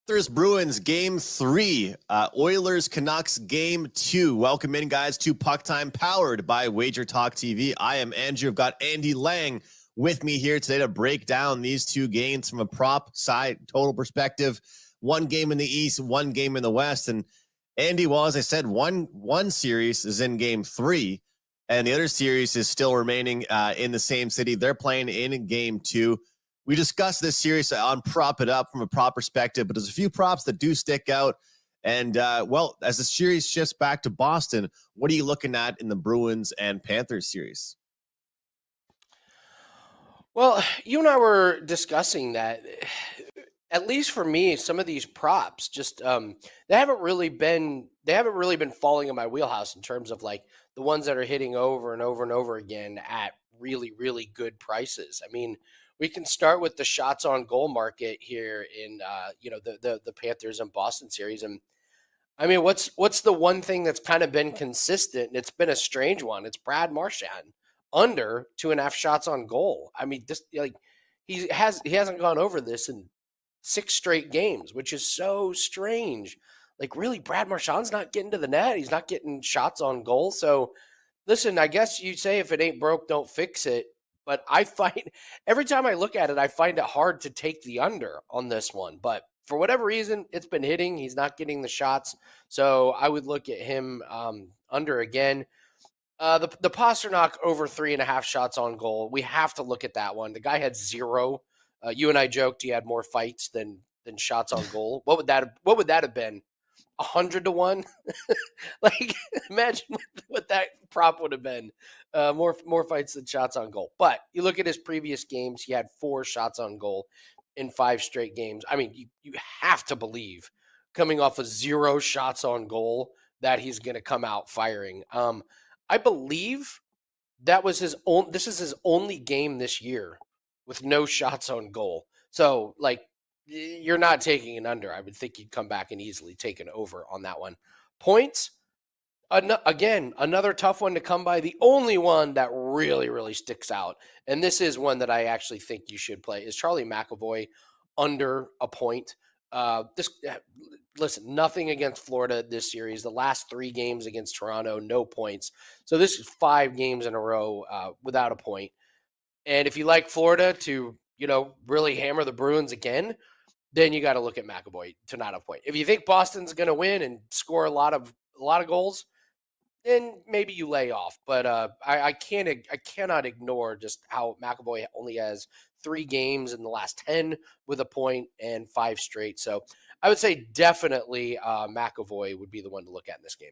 Panthers Bruins Game 3, Oilers Canucks Game 2. Welcome in, guys, to PuckTime, powered by WagerTalk TV. I am Andrew. I've got Andy Lang with me here today to break down these two games from a prop side total perspective. One game in the East, one game in the West. And Andy, well, as I said, one series is in Game 3, and the other series is still remaining in the same city. They're playing in Game 2. We discussed this series on Prop It Up from a prop perspective, but there's a few props that do stick out. And, well, as the series shifts back to Boston, what are you looking at in the Bruins and Panthers series? Well, you and I were discussing that. At least for me, some of these props just they haven't really been falling in my wheelhouse in terms of like the ones that are hitting over and over and over again at really, really good prices. I mean, we can start with the shots on goal market here in the Panthers and Boston series. And I mean, what's the one thing that's kind of been consistent? And it's been a strange one. It's Brad Marchand under 2.5 shots on goal. I mean, this like he hasn't gone over this in 6 straight games, which is so strange. Like, really, Brad Marchand's not getting to the net. He's not getting shots on goal. So listen, I guess you say if it ain't broke, don't fix it. But I find every time I look at it, I find it hard to take the under on this one. But for whatever reason, it's been hitting. He's not getting the shots. So I would look at him under again. The Pasternak over 3.5 shots on goal. We have to look at that one. The guy had 0. You and I joked he had more fights than shots on goal. What would that have been? 100-1? Like, imagine what that prop would have been. More fights than shots on goal. But you look at his previous games, he had 4 shots on goal in 5 straight games. I mean, you have to believe, coming off of 0 shots on goal, that he's going to come out firing. I believe this is his only game this year with no shots on goal. So, like, you're not taking an under. I would think you'd come back and easily take an over on that one. Points, again, another tough one to come by. The only one that really, really sticks out, and this is one that I actually think you should play, is Charlie McAvoy under a point. Listen, nothing against Florida this series. The last 3 games against Toronto, no points. So this is 5 games in a row without a point. And if you like Florida to, really hammer the Bruins again, then you got to look at McAvoy to not have a point. If you think Boston's going to win and score a lot of goals, then maybe you lay off. But I cannot ignore just how McAvoy only has 3 games in the last 10 with a point and 5 straight. So I would say definitely McAvoy would be the one to look at in this game.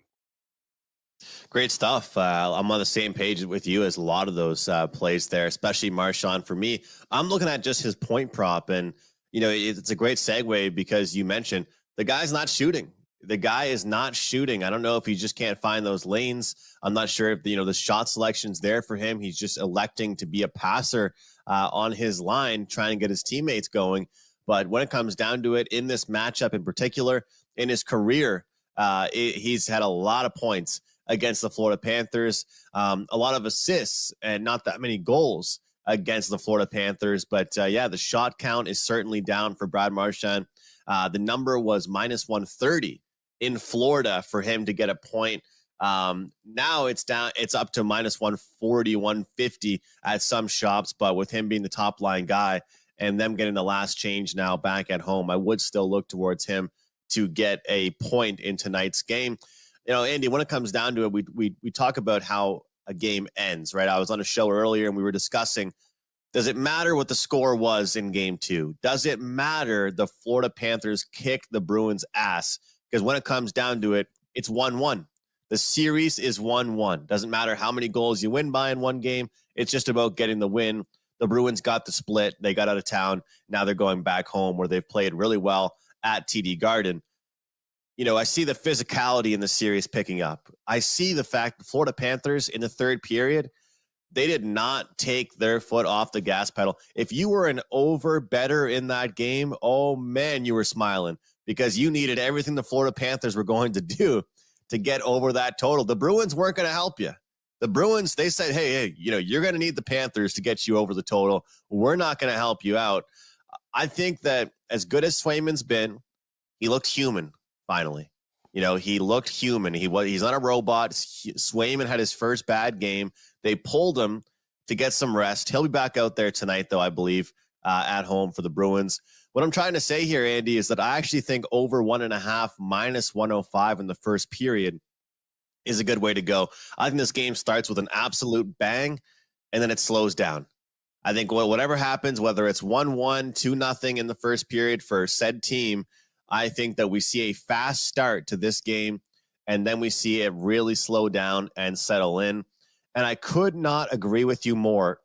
Great stuff. I'm on the same page with you as a lot of those plays there, especially Marchand. For me, I'm looking at just his point prop, and it's a great segue because you mentioned the guy's not shooting. The guy is not shooting. I don't know if he just can't find those lanes. I'm not sure if the shot selection's there for him. He's just electing to be a passer on his line, trying to get his teammates going. But when it comes down to it, in this matchup in particular, in his career, he's had a lot of points against the Florida Panthers, a lot of assists and not that many goals against the Florida Panthers. But the shot count is certainly down for Brad Marchand. The number was minus 130 in Florida for him to get a point. Now it's down. It's up to minus 140, 150 at some shops. But with him being the top line guy and them getting the last change now back at home, I would still look towards him to get a point in tonight's game. Andy, when it comes down to it, we talk about how a game ends, right? I was on a show earlier and we were discussing, does it matter what the score was in Game 2? Does it matter the Florida Panthers kicked the Bruins' ass? Because when it comes down to it, it's 1-1. The series is 1-1. Doesn't matter how many goals you win by in one game. It's just about getting the win. The Bruins got the split. They got out of town. Now they're going back home where they've played really well at TD Garden. I see the physicality in the series picking up. I see the fact the Florida Panthers in the third period, they did not take their foot off the gas pedal. If you were an over better in that game, oh man, you were smiling because you needed everything the Florida Panthers were going to do to get over that total. The Bruins weren't going to help you. The Bruins, they said, hey, you're going to need the Panthers to get you over the total. We're not going to help you out. I think that as good as Swayman's been, he looked human finally. He looked human. He's not a robot. Swayman had his first bad game. They pulled him to get some rest. He'll be back out there tonight, though, I believe, at home for the Bruins. What I'm trying to say here, Andy, is that I actually think over 1.5 minus 105 in the first period is a good way to go. I think this game starts with an absolute bang, and then it slows down. I think whatever happens, whether it's 1-1, 2-0 in the first period for said team, I think that we see a fast start to this game, and then we see it really slow down and settle in. And I could not agree with you more,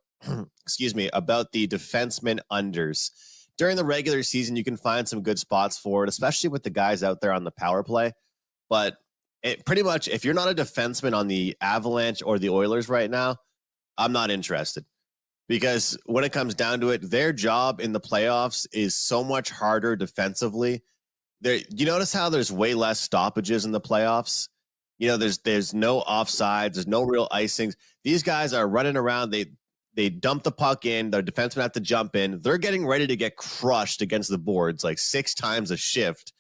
excuse me, about the defenseman unders. During the regular season, you can find some good spots for it, especially with the guys out there on the power play. But it pretty much, if you're not a defenseman on the Avalanche or the Oilers right now, I'm not interested. Because when it comes down to it, their job in the playoffs is so much harder defensively. You notice how there's way less stoppages in the playoffs? There's no offsides, there's no real icings. These guys are running around. They dump the puck in. Their defensemen have to jump in. They're getting ready to get crushed against the boards like 6 times a shift.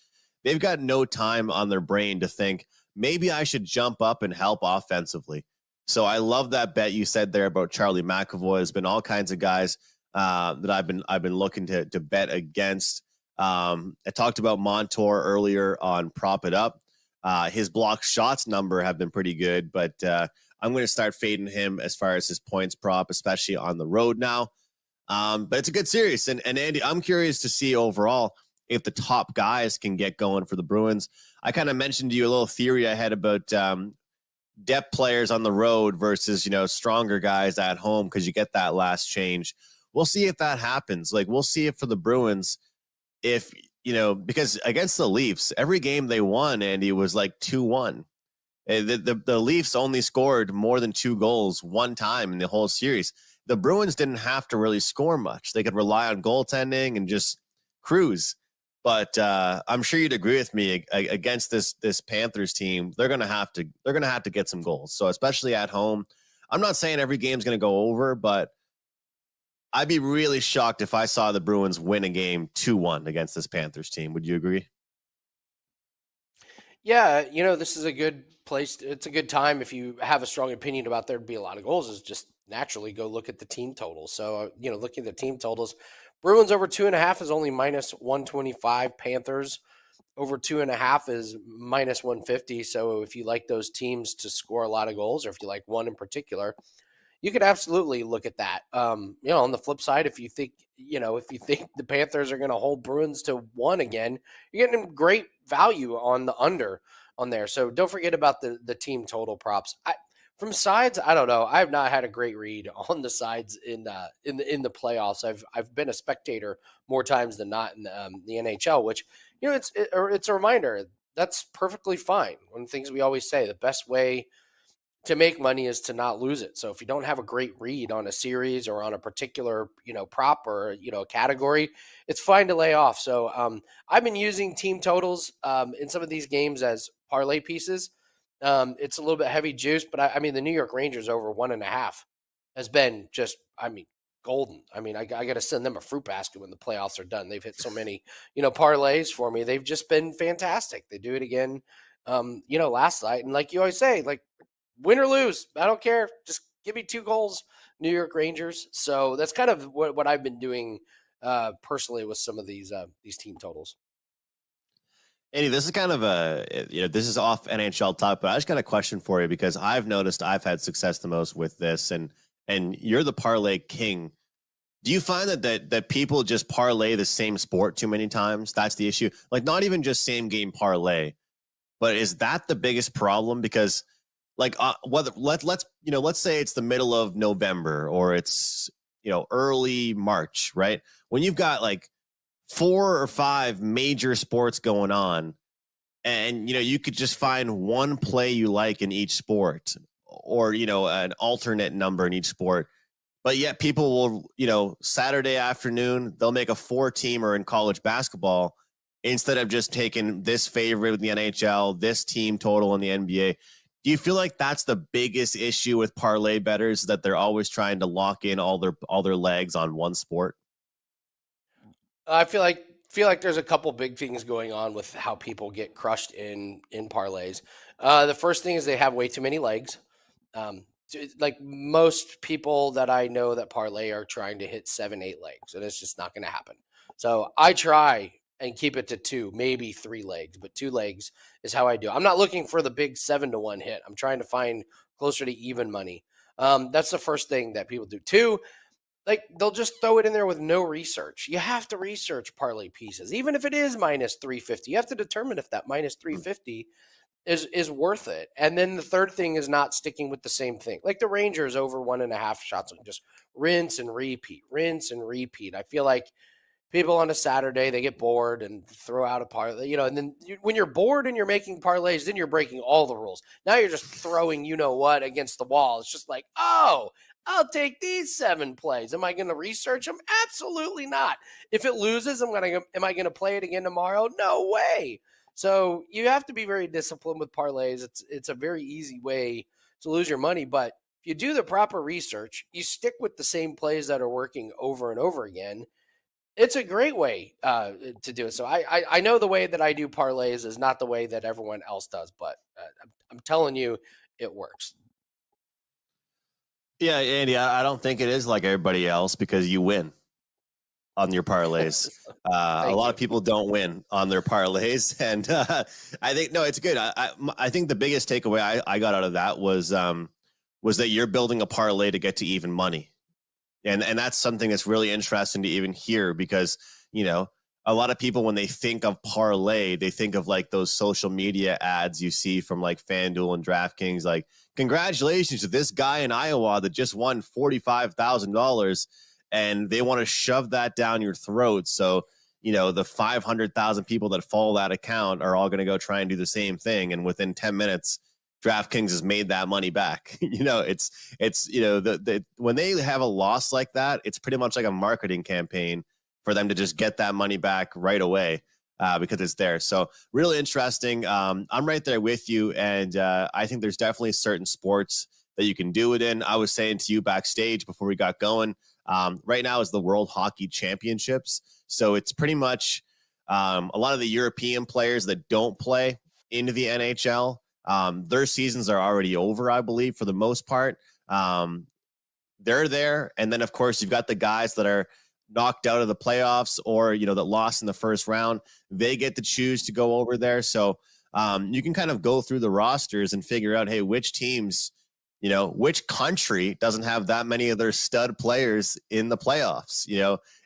They've got no time on their brain to think, maybe I should jump up and help offensively. So I love that bet you said there about Charlie McAvoy. There's been all kinds of guys that I've been looking to bet against. I talked about Montour earlier on Prop It Up. His block shots number have been pretty good, but I'm going to start fading him as far as his points prop, especially on the road now. But it's a good series. And Andy, I'm curious to see overall if the top guys can get going for the Bruins. I kind of mentioned to you a little theory I had about depth players on the road versus, stronger guys at home because you get that last change. We'll see if that happens. We'll see if for the Bruins, if, because against the Leafs, every game they won, Andy, was 2-1. The Leafs only scored more than 2 goals one time in the whole series. The Bruins didn't have to really score much. They could rely on goaltending and just cruise. But I'm sure you'd agree with me against this Panthers team. They're gonna have to get some goals. So especially at home, I'm not saying every game's gonna go over, but I'd be really shocked if I saw the Bruins win a game 2-1 against this Panthers team. Would you agree? Yeah, this is a good place. It's a good time if you have a strong opinion about there to be a lot of goals, is just naturally go look at the team totals. So, looking at the team totals, Bruins over 2.5 is only minus 125. Panthers over 2.5 is minus 150. So if you like those teams to score a lot of goals, or if you like one in particular, you could absolutely look at that. On the flip side, if you think the Panthers are going to hold Bruins to 1 again, you're getting great value on the under on there. So don't forget about the team total props. From sides, I don't know. I have not had a great read on the sides in the playoffs. I've been a spectator more times than not in the NHL, which it's a reminder that's perfectly fine. One of the things we always say, the best way to make money is to not lose it. So if you don't have a great read on a series or on a particular, prop or, a category, it's fine to lay off. So I've been using team totals in some of these games as parlay pieces. It's a little bit heavy juice, but I mean, the New York Rangers over 1.5 has been just, golden. I got to send them a fruit basket when the playoffs are done. They've hit so many, parlays for me. They've just been fantastic. They do it again, last night. And like you always say, win or lose, I don't care. Just give me 2 goals, New York Rangers. So that's kind of what I've been doing personally with some of these team totals. Andy, this is kind of this is off NHL talk, but I just got a question for you because I've noticed I've had success the most with this, and you're the parlay king. Do you find that people just parlay the same sport too many times? That's the issue. Not even just same game parlay, but is that the biggest problem? Because let's say it's the middle of November or it's early March, right? When you've got 4 or 5 major sports going on, and you could just find one play you like in each sport, or an alternate number in each sport, but yet people will Saturday afternoon they'll make a 4-teamer in college basketball instead of just taking this favorite with the NHL, this team total in the NBA. Do you feel like that's the biggest issue with parlay bettors, that they're always trying to lock in all their legs on one sport? I feel feel like there's a couple big things going on with how people get crushed in parlays. The first thing is they have way too many legs. Like most people that I know that parlay are trying to hit 7, 8 legs, and it's just not going to happen. So I try and keep it to 2, maybe 3 legs, but 2 legs is how I do. I'm not looking for the big 7-1 hit. I'm trying to find closer to even money. That's the first thing that people do. 2, like they'll just throw it in there with no research. You have to research parlay pieces, even if it is minus 350. You have to determine if that minus 350 is worth it. And then the third thing is not sticking with the same thing. Like the Rangers over 1.5 shots, just rinse and repeat, rinse and repeat. I feel like people on a Saturday, they get bored and throw out a parlay, and then when you're bored and you're making parlays, then you're breaking all the rules. Now you're just throwing what against the wall. It's just like, oh, I'll take these 7 plays. Am I going to research them? Absolutely not. If it loses, am I going to play it again tomorrow? No way. So you have to be very disciplined with parlays. It's a very easy way to lose your money, but if you do the proper research, you stick with the same plays that are working over and over again. It's a great way to do it. So I know the way that I do parlays is not the way that everyone else does, but I'm telling you, it works. Yeah, Andy, I don't think it is like everybody else because you win on your parlays. A lot of people don't win on their parlays, and I think it's good. I think the biggest takeaway I got out of that was that you're building a parlay to get to even money. And that's something that's really interesting to even hear because, a lot of people, when they think of parlay, they think of like those social media ads you see from like FanDuel and DraftKings, like, congratulations to this guy in Iowa that just won $45,000, and they want to shove that down your throat. So, the 500,000 people that follow that account are all going to go try and do the same thing. And within 10 minutes, DraftKings has made that money back. It's when they have a loss like that, it's pretty much like a marketing campaign for them to just get that money back right away because it's there. So really interesting. I'm right there with you. And I think there's definitely certain sports that you can do it in. I was saying to you backstage before we got going, right now is the World Hockey Championships. So it's pretty much a lot of the European players that don't play into the NHL. Their seasons are already over, I believe, for the most part. They're there. And then, of course, you've got the guys that are knocked out of the playoffs or, that lost in the first round. They get to choose to go over there. So you can kind of go through the rosters and figure out, hey, which teams, which country doesn't have that many of their stud players in the playoffs,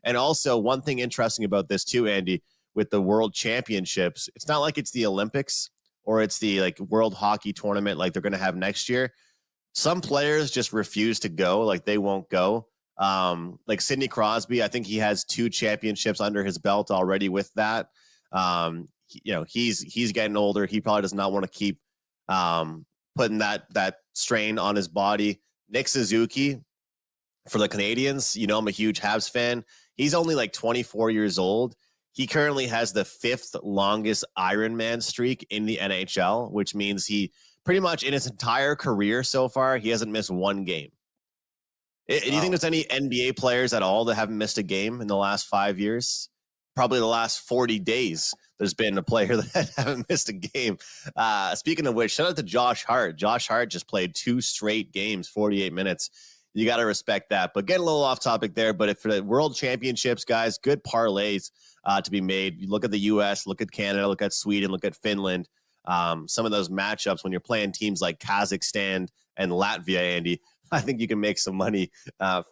And also one thing interesting about this too, Andy, with the World Championships, it's not like it's the Olympics or it's the like World Hockey Tournament like they're going to have next year. Some players just refuse to go, like they won't go. Like Sidney Crosby, I think he has 2 championships under his belt already with that. He's getting older. He probably does not want to keep putting that strain on his body. Nick Suzuki for the Canadians, I'm a huge Habs fan. He's only like 24 years old. He currently has the 5th longest Ironman streak in the NHL, which means he pretty much in his entire career so far, he hasn't missed 1 game. Do you think there's any NBA players at all that haven't missed a game in the last 5 years? Probably the last 40 days, there's been a player that haven't missed a game. Speaking of which, shout out to Josh Hart. Josh Hart just played 2 straight games, 48 minutes. You got to respect that. But getting a little off topic there. But for the World Championships, guys, good parlays to be made. You look at the U.S., look at Canada, look at Sweden, look at Finland. Some of those matchups when you're playing teams like Kazakhstan and Latvia, Andy, I think you can make some money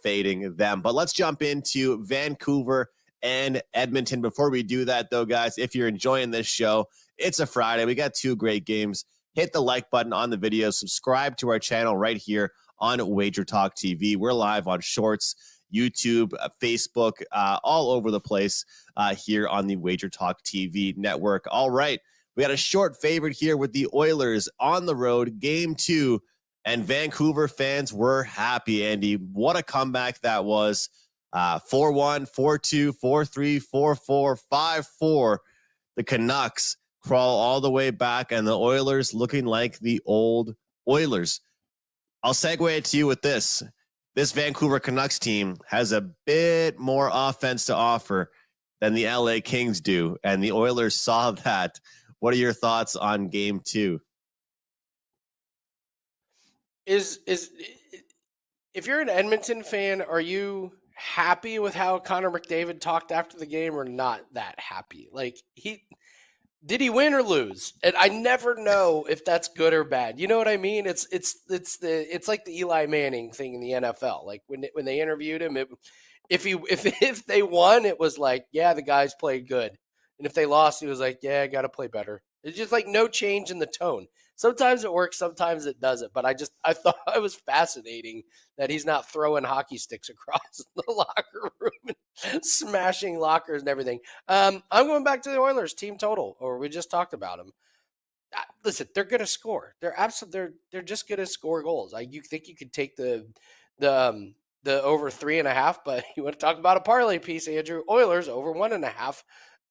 fading them. But let's jump into Vancouver and Edmonton. Before we do that, though, guys, if you're enjoying this show, it's a Friday. We got 2 great games. Hit the like button on the video. Subscribe to our channel right here on WagerTalk TV. We're live on Shorts, YouTube, Facebook, all over the place here on the WagerTalk TV network. All right. We got a short favorite here with the Oilers on the road, Game 2. And Vancouver fans were happy, Andy. What a comeback that was. 4-1, 4-2, 4-3, 4-4, 5-4. The Canucks crawl all the way back, and the Oilers looking like the old Oilers. I'll segue it to you with this. This Vancouver Canucks team has a bit more offense to offer than the LA Kings do, and the Oilers saw that. What are your thoughts on game 2? Is if you're an Edmonton fan, are you happy with how Connor McDavid talked after the game, or not that happy? Like, did he win or lose? And I never know if that's good or bad. You know what I mean? It's like the Eli Manning thing in the NFL. Like when they interviewed him, if they won, it was like, yeah, the guys played good, and if they lost, he was like, yeah, I got to play better. It's just like no change in the tone. Sometimes it works, sometimes it doesn't. But I thought it was fascinating that he's not throwing hockey sticks across the locker room and smashing lockers and everything. I'm going back to the Oilers team total, or we just talked about them. Listen, they're going to score. They're just going to score goals. You think you could take the over 3.5, but you want to talk about a parlay piece, Andrew? Oilers over 1.5.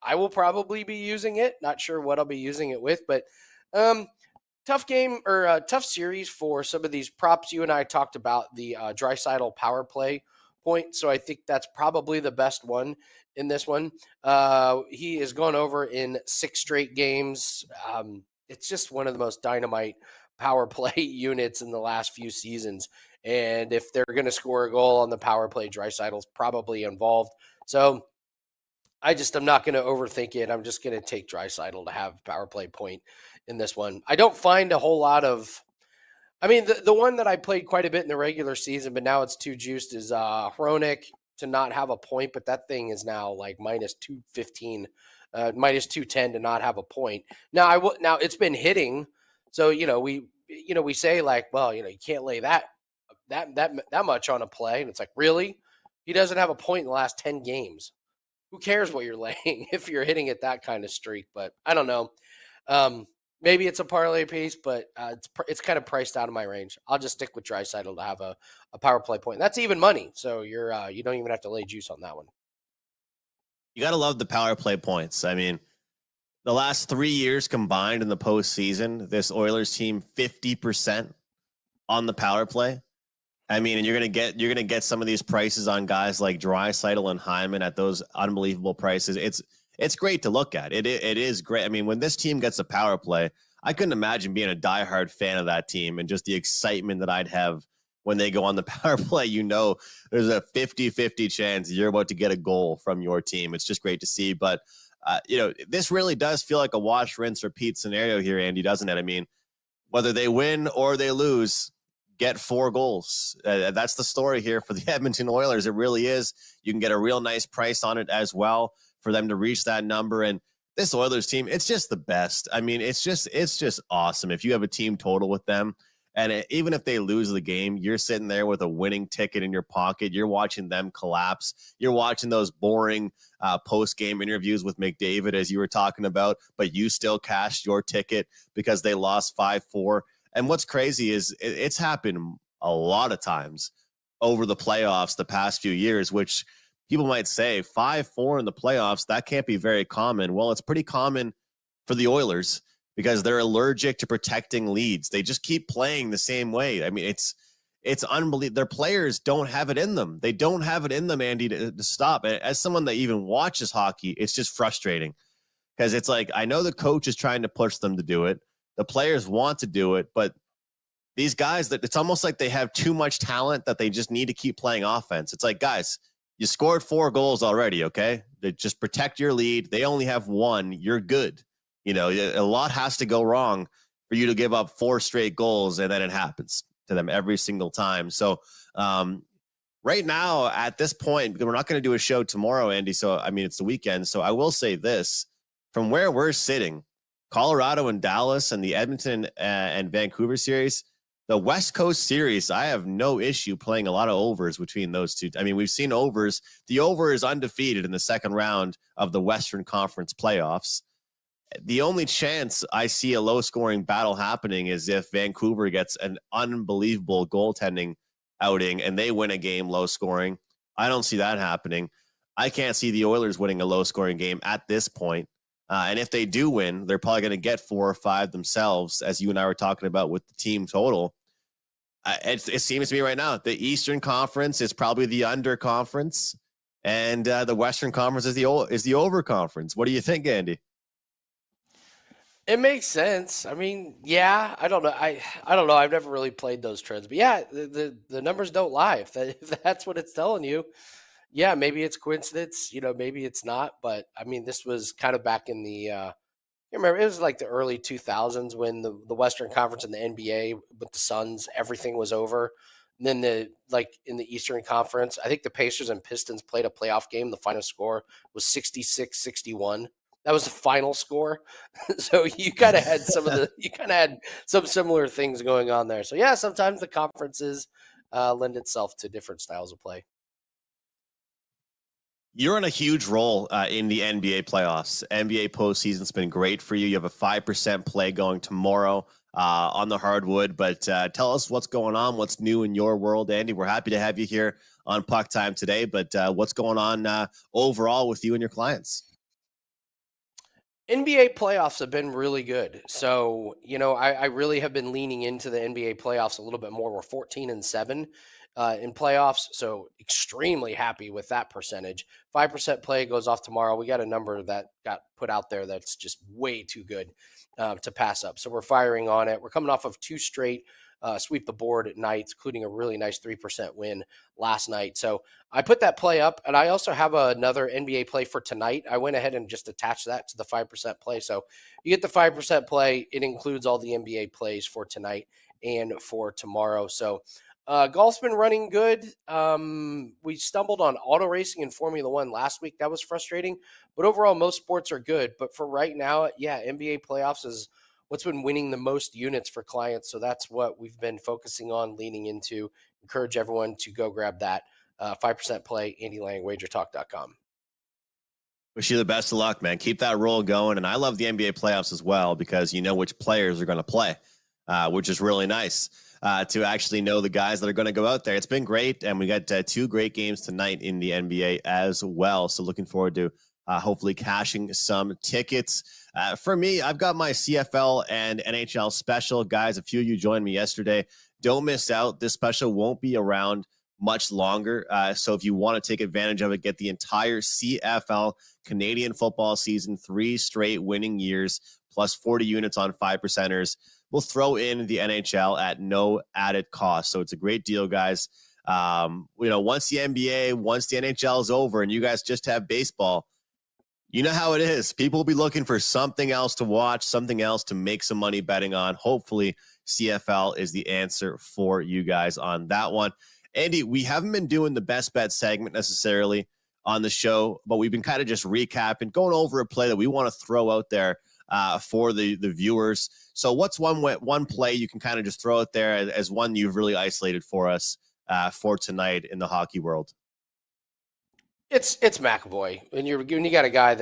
I will probably be using it. Not sure what I'll be using it with, but tough game, or tough series for some of these props. You and I talked about the Draisaitl power play point, so I think that's probably the best one in this one. He has gone over in 6 straight games. It's just one of the most dynamite power play units in the last few seasons. And if they're going to score a goal on the power play, Draisaitl's probably involved. So I'm not going to overthink it. I'm just going to take Draisaitl to have power play point in this one. I don't find a whole lot of, the one that I played quite a bit in the regular season, but now it's too juiced, is Hronik to not have a point, but that thing is now like minus 215, minus 210 to not have a point. Now it's been hitting. So, we say like, well, you can't lay that much on a play. And it's like, really? He doesn't have a point in the last 10 games. Who cares what you're laying if you're hitting it that kind of streak? But I don't know. Maybe it's a parlay piece, but it's kind of priced out of my range. I'll just stick with Draisaitl to have a power play point. That's even money, so you don't even have to lay juice on that one. You got to love the power play points. I mean, the last 3 years combined in the postseason, this Oilers team 50% on the power play. I mean, and you're gonna get some of these prices on guys like Draisaitl and Hyman at those unbelievable prices. It's great to look at. It is great. I mean, when this team gets a power play, I couldn't imagine being a diehard fan of that team and just the excitement that I'd have when they go on the power play. There's a 50-50 chance you're about to get a goal from your team. It's just great to see. But this really does feel like a wash, rinse, repeat scenario here, Andy, doesn't it? I mean, whether they win or they lose, get 4 goals. That's the story here for the Edmonton Oilers. It really is. You can get a real nice price on it as well for them to reach that number. And this Oilers team, it's just the best. I mean, it's just awesome. If you have a team total with them, and even if they lose the game, you're sitting there with a winning ticket in your pocket. You're watching them collapse. You're watching those boring post-game interviews with McDavid, as you were talking about, but you still cashed your ticket because they lost 5-4. And what's crazy is it's happened a lot of times over the playoffs the past few years, which people might say 5-4 in the playoffs, that can't be very common. Well, it's pretty common for the Oilers because they're allergic to protecting leads. They just keep playing the same way. I mean, it's unbelievable. Their players don't have it in them. They don't have it in them, Andy, to stop. As someone that even watches hockey, it's just frustrating because it's like, I know the coach is trying to push them to do it. The players want to do it, but these guys, that it's almost like they have too much talent that they just need to keep playing offense. It's like, guys, you scored 4 goals already, okay? Just protect your lead. They only have 1. You're good. A lot has to go wrong for you to give up 4 straight goals, and then it happens to them every single time. So right now, at this point, we're not going to do a show tomorrow, Andy. So, I mean, it's the weekend. So I will say this. From where we're sitting, Colorado and Dallas and the Edmonton and Vancouver series, the West Coast series, I have no issue playing a lot of overs between those two. I mean, we've seen overs. The over is undefeated in the second round of the Western Conference playoffs. The only chance I see a low-scoring battle happening is if Vancouver gets an unbelievable goaltending outing and they win a game low-scoring. I don't see that happening. I can't see the Oilers winning a low-scoring game at this point. And if they do win, they're probably going to get 4 or 5 themselves, as you and I were talking about with the team total. It seems to me right now, the Eastern Conference is probably the under conference, and the Western Conference is the over conference. What do you think, Andy? It makes sense. I mean, yeah, I don't know. I don't know. I've never really played those trends, but yeah, the numbers don't lie. If that's what it's telling you, yeah, maybe it's coincidence. Maybe it's not. But I mean, this was kind of back in the. I remember it was like the early 2000s when the Western Conference and the NBA with the Suns, everything was over. And then in the Eastern Conference, I think the Pacers and Pistons played a playoff game. The final score was 66-61. That was the final score. So you kind of had some similar things going on there. So yeah, sometimes the conferences lend itself to different styles of play. You're on a huge role in the NBA playoffs. NBA postseason's been great for you. You have a 5% play going tomorrow on the hardwood. But tell us what's going on, what's new in your world, Andy. We're happy to have you here on Puck Time today. But what's going on overall with you and your clients? NBA playoffs have been really good. So, I really have been leaning into the NBA playoffs a little bit more. We're 14-7 in playoffs. So extremely happy with that percentage. 5% play goes off tomorrow. We got a number that got put out there that's just way too good to pass up. So we're firing on it. We're coming off of 2 straight sweep the board at night, including a really nice 3% win last night. So I put that play up, and I also have another NBA play for tonight. I went ahead and just attached that to the 5% play. So you get the 5% play. It includes all the NBA plays for tonight and for tomorrow. So golf's been running good. We stumbled on auto racing and Formula One last week. That was frustrating, but overall, most sports are good. But for right now, yeah, NBA playoffs is what's been winning the most units for clients. So that's what we've been focusing on, leaning into. Encourage everyone to go grab that 5% play, Andy Lang, WagerTalk.com. Wish you the best of luck, man. Keep that roll going. And I love the NBA playoffs as well because you know which players are going to play, which is really nice to actually know the guys that are going to go out there. It's been great. And we got 2 great games tonight in the NBA as well. So looking forward to hopefully cashing some tickets. For me, I've got my CFL and NHL special. Guys, a few of you joined me yesterday. Don't miss out. This special won't be around much longer. So if you want to take advantage of it, get the entire CFL Canadian football season, 3 straight winning years, plus 40 units on 5%ers. We'll throw in the NHL at no added cost. So it's a great deal, guys. Once the NBA, once the NHL is over and you guys just have baseball, you know how it is. People will be looking for something else to watch, something else to make some money betting on. Hopefully, CFL is the answer for you guys on that one. Andy, we haven't been doing the best bet segment necessarily on the show, but we've been kind of just recapping, going over a play that we want to throw out there for the viewers. So what's one play you can kind of just throw out there as one you've really isolated for us for tonight in the hockey world? It's McAvoy, and you got a guy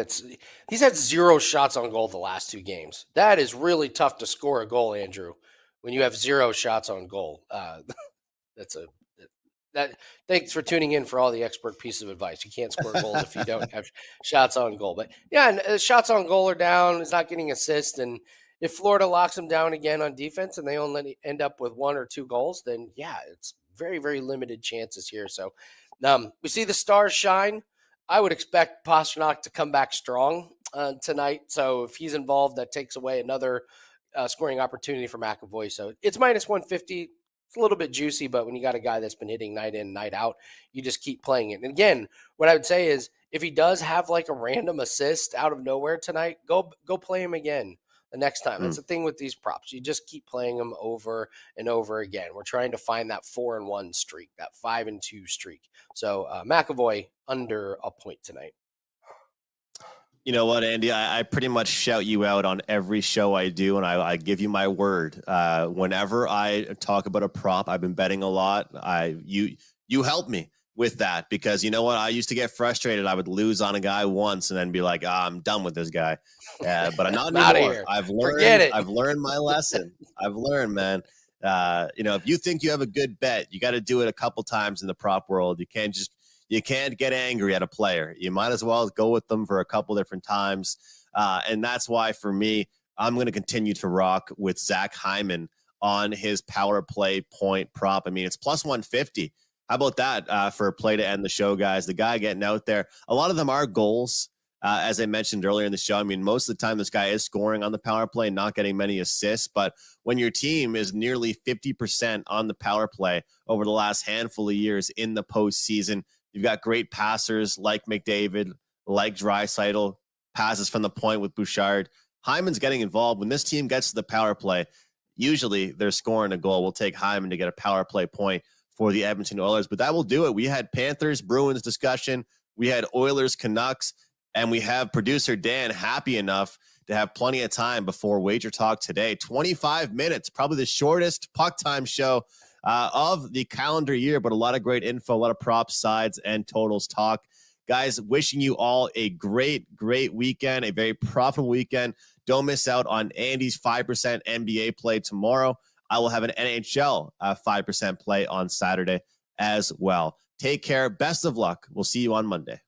he's had 0 shots on goal the last 2 games. That is really tough to score a goal, Andrew, when you have 0 shots on goal. Thanks for tuning in for all the expert pieces of advice. You can't score goals if you don't have shots on goal. But yeah, and shots on goal are down. He's not getting assists, and if Florida locks him down again on defense and they only end up with 1 or 2 goals, then yeah, it's very, very limited chances here. So we see the stars shine. I would expect Pastrnak to come back strong tonight. So if he's involved, that takes away another scoring opportunity for McAvoy. So it's minus 150. It's a little bit juicy, but when you got a guy that's been hitting night in, night out, you just keep playing it. And again, what I would say is if he does have like a random assist out of nowhere tonight, go play him again the next time. That's the thing with these props. You just keep playing them over and over again. We're trying to find that 4-1 streak, that 5-2 streak. So McAvoy under a point tonight. You know what, Andy? I pretty much shout you out on every show I do, and I give you my word. Whenever I talk about a prop, I've been betting a lot. You help me with that because you know what? I used to get frustrated. I would lose on a guy once and then be like, I'm done with this guy. But I'm not anymore. I've learned. Forget it. I've learned my lesson. I've learned, man. If you think you have a good bet, you got to do it a couple times in the prop world. You can't get angry at a player. You might as well go with them for a couple different times. And that's why, for me, I'm going to continue to rock with Zach Hyman on his power play point prop. I mean, it's plus 150 How about that for a play to end the show, guys? The guy getting out there. A lot of them are goals, as I mentioned earlier in the show. I mean, most of the time this guy is scoring on the power play, not getting many assists. But when your team is nearly 50% on the power play over the last handful of years in the postseason, you've got great passers like McDavid, like Draisaitl, passes from the point with Bouchard. Hyman's getting involved. When this team gets to the power play, usually they're scoring a goal. We'll take Hyman to get a power play point for the Edmonton Oilers, but that will do it. We had Panthers Bruins discussion. We had Oilers Canucks, and we have producer Dan happy enough to have plenty of time before Wager Talk today. 25 minutes, probably the shortest puck time show of the calendar year, but a lot of great info, a lot of props, sides, and totals talk. Guys, wishing you all a great, great weekend, a very profitable weekend. Don't miss out on Andy's 5% NBA play tomorrow. I will have an NHL 5% play on Saturday as well. Take care. Best of luck. We'll see you on Monday.